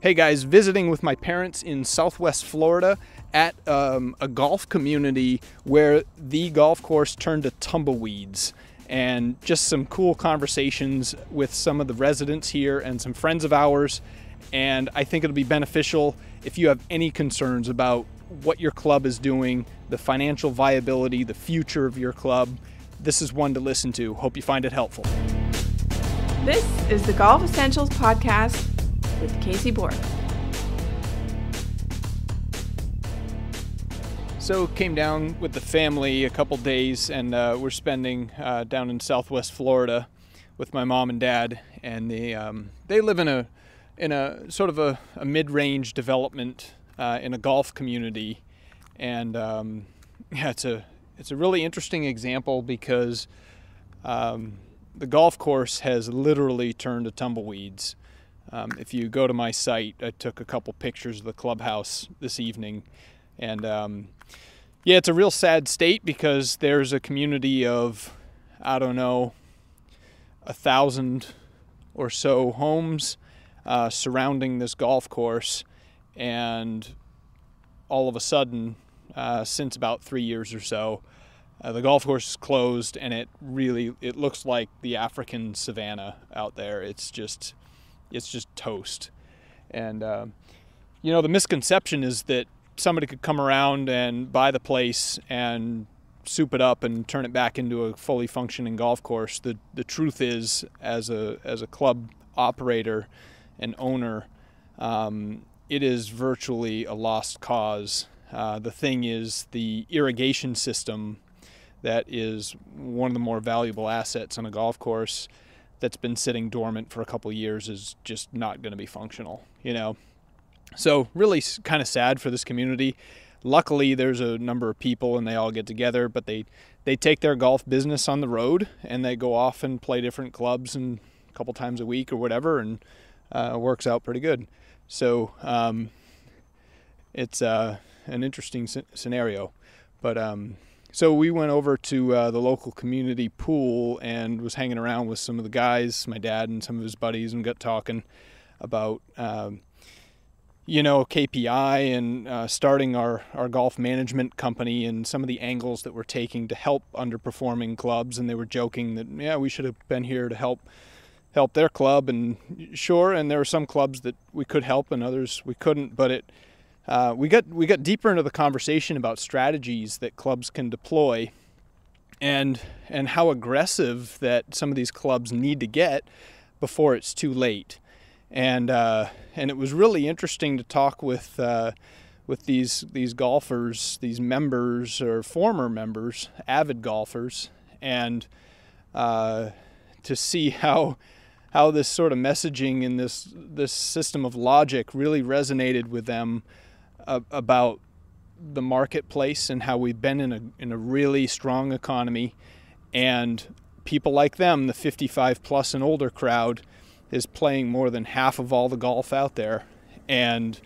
Hey guys, visiting with my parents in Southwest Florida at a golf community where the golf course turned to tumbleweeds, and just some cool conversations with some of the residents here and some friends of ours. And I think it'll be beneficial if you have any concerns about what your club is doing, the financial viability, the future of your club. This is one to listen to. Hope you find it helpful. This is the Golf Essentials Podcast with Casey Borg. So came down with the family a couple days, and we're spending down in Southwest Florida with my mom and dad, and they live in a sort of a mid-range development in a golf community, and it's a really interesting example because the golf course has literally turned to tumbleweeds. If you go to my site, I took a couple pictures of the clubhouse this evening, and it's a real sad state because there's a community of, 1,000 or so homes surrounding this golf course, and all of a sudden, since about 3 years or so, the golf course is closed, and it looks like the African savanna out there. It's just toast. And the misconception is that somebody could come around and buy the place and soup it up and turn it back into a fully functioning golf course. The truth is, as a club operator and owner, it is virtually a lost cause. The thing is, the irrigation system that is one of the more valuable assets on a golf course that's been sitting dormant for a couple of years is just not going to be functional, So really kind of sad for this community. Luckily, there's a number of people and they all get together, but they take their golf business on the road and they go off and play different clubs and a couple times a week or whatever, and it works out pretty good. So it's an interesting scenario. But so we went over to the local community pool and was hanging around with some of the guys, my dad and some of his buddies, and got talking about KPI and starting our golf management company and some of the angles that we're taking to help underperforming clubs. And they were joking that, we should have been here to help their club. And sure, and there were some clubs that we could help and others we couldn't. But we got deeper into the conversation about strategies that clubs can deploy and how aggressive that some of these clubs need to get before it's too late. And it was really interesting to talk with these golfers, these members or former members, avid golfers, and to see how this sort of messaging and this system of logic really resonated with them about the marketplace and how we've been in a really strong economy, and people like them, the 55 plus and older crowd, is playing more than half of all the golf out there. And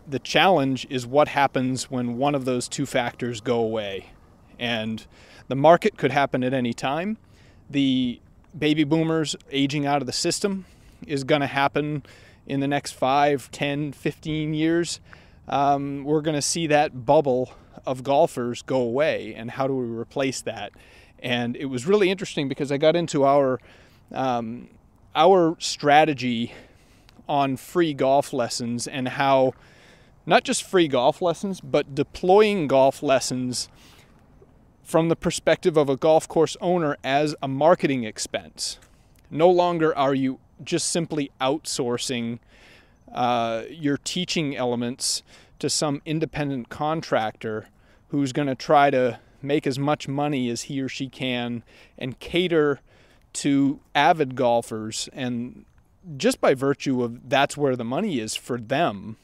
the challenge is what happens when one of those two factors go away. And the market could happen at any time. The baby boomers aging out of the system is going to happen in the next 5, 10, 15 years. We're going to see that bubble of golfers go away, and how do we replace that? And it was really interesting because I got into our strategy on free golf lessons, and how not just free golf lessons, but deploying golf lessons from the perspective of a golf course owner as a marketing expense. No longer are you just simply outsourcing your teaching elements to some independent contractor who's going to try to make as much money as he or she can and cater to avid golfers. And just by virtue of that's where the money is for them,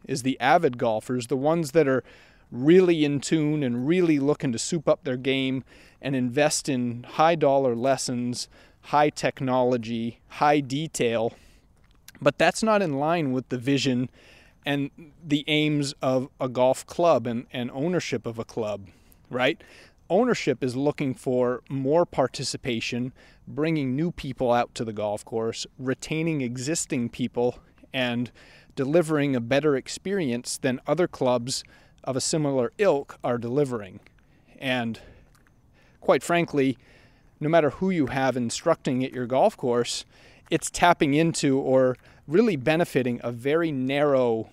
is the avid golfers, the ones that are really in tune and really looking to soup up their game and invest in high dollar lessons, high technology, high detail. But that's not in line with the vision and the aims of a golf club and ownership of a club, right? Ownership is looking for more participation, bringing new people out to the golf course, retaining existing people, and delivering a better experience than other clubs of a similar ilk are delivering. And quite frankly, no matter who you have instructing at your golf course, it's tapping into or really benefiting a very narrow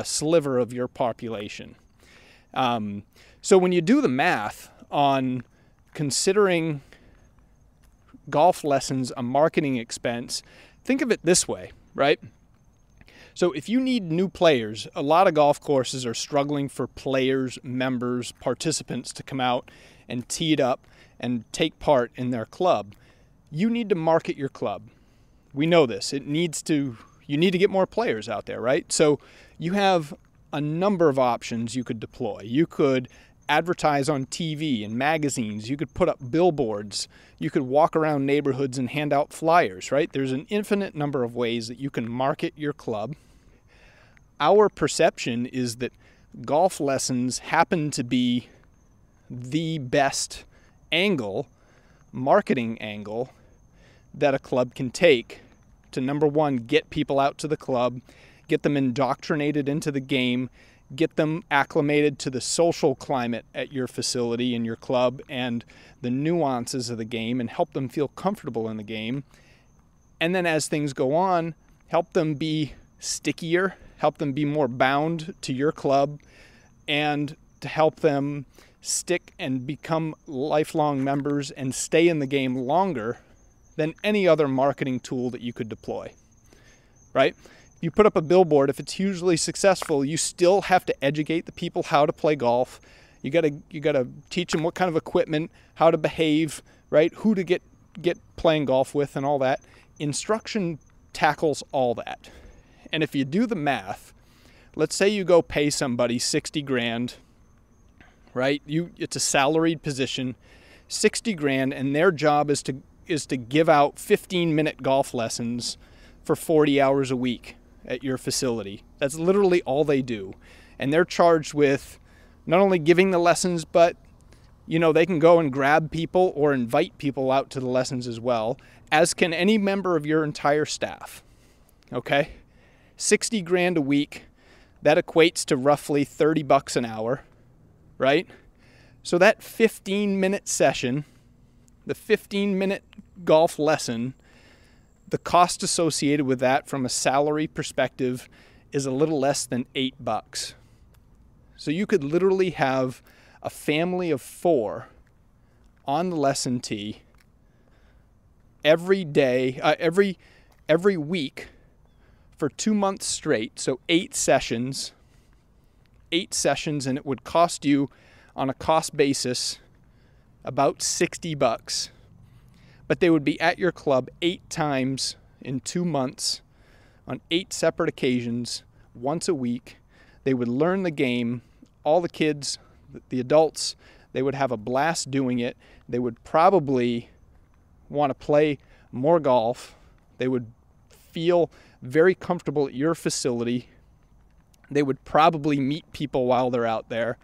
sliver of your population. So when you do the math on considering golf lessons a marketing expense, think of it this way, right? So if you need new players, a lot of golf courses are struggling for players, members, participants to come out and tee it up and take part in their club. You need to market your club. We know this. You need to get more players out there, right? So you have a number of options you could deploy. You could advertise on TV and magazines. You could put up billboards. You could walk around neighborhoods and hand out flyers, right? There's an infinite number of ways that you can market your club. Our perception is that golf lessons happen to be the best marketing angle that a club can take to, number one, get people out to the club, get them indoctrinated into the game, get them acclimated to the social climate at your facility and your club and the nuances of the game, and help them feel comfortable in the game. And then as things go on, help them be stickier, help them be more bound to your club, and to help them stick and become lifelong members and stay in the game longer than any other marketing tool that you could deploy, right? You put up a billboard, if it's hugely successful, you still have to educate the people how to play golf. You gotta teach them what kind of equipment, how to behave, right? Who to get playing golf with and all that. Instruction tackles all that. And if you do the math, let's say you go pay somebody 60 grand, right? It's a salaried position, 60 grand, and their job is to give out 15-minute golf lessons for 40 hours a week at your facility. That's literally all they do. And they're charged with not only giving the lessons, but they can go and grab people or invite people out to the lessons as well, as can any member of your entire staff. Okay? 60 grand a week, that equates to roughly $30 an hour, right? So that 15-minute session, the 15-minute golf lesson, the cost associated with that from a salary perspective is a little less than $8. So you could literally have a family of 4 on the lesson tee every day, every week for 2 months straight. So 8 sessions, and it would cost you on a cost basis about $60. But they would be at your club 8 times in 2 months on 8 separate occasions, once a week. They would learn the game. All the kids, the adults, they would have a blast doing it. They would probably want to play more golf. They would feel very comfortable at your facility. They would probably meet people while they're out there.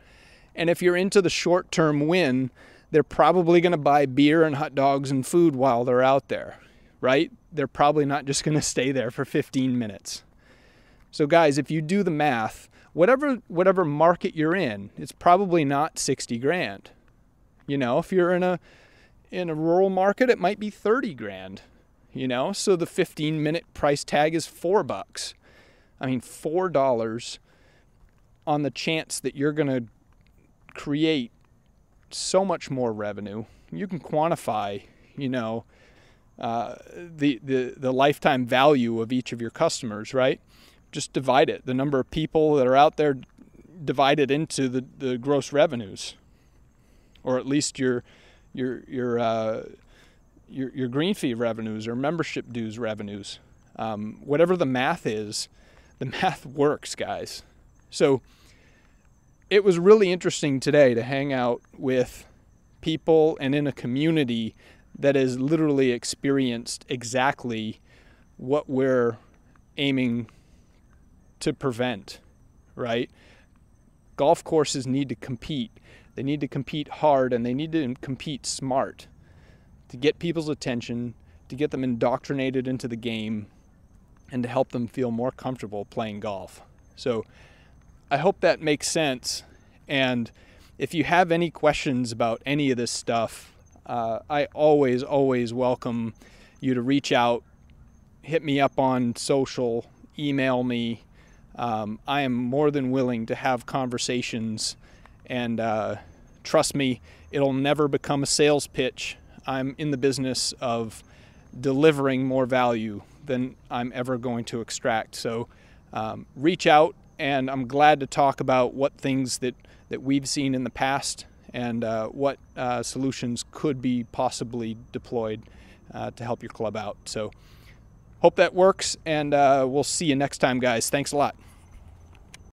And if you're into the short-term win, they're probably going to buy beer and hot dogs and food while they're out there, right? They're probably not just going to stay there for 15 minutes. So guys, if you do the math, whatever market you're in, it's probably not 60 grand. If you're in a rural market, it might be 30 grand, so the 15-minute price tag is $4. I mean, $4 on the chance that you're going to create so much more revenue. You can quantify, the lifetime value of each of your customers, right? Just divide it. The number of people that are out there, divide it into the gross revenues, or at least your green fee revenues or membership dues revenues. Whatever the math is, the math works, guys. So it was really interesting today to hang out with people and in a community that has literally experienced exactly what we're aiming to prevent, right? Golf courses need to compete. They need to compete hard, and they need to compete smart to get people's attention, to get them indoctrinated into the game, and to help them feel more comfortable playing golf. So I hope that makes sense. And if you have any questions about any of this stuff, I always welcome you to reach out, hit me up on social, email me. I am more than willing to have conversations, and trust me, it'll never become a sales pitch. I'm in the business of delivering more value than I'm ever going to extract. So reach out, and I'm glad to talk about what things that we've seen in the past and what solutions could be possibly deployed to help your club out. So hope that works, and we'll see you next time, guys. Thanks a lot.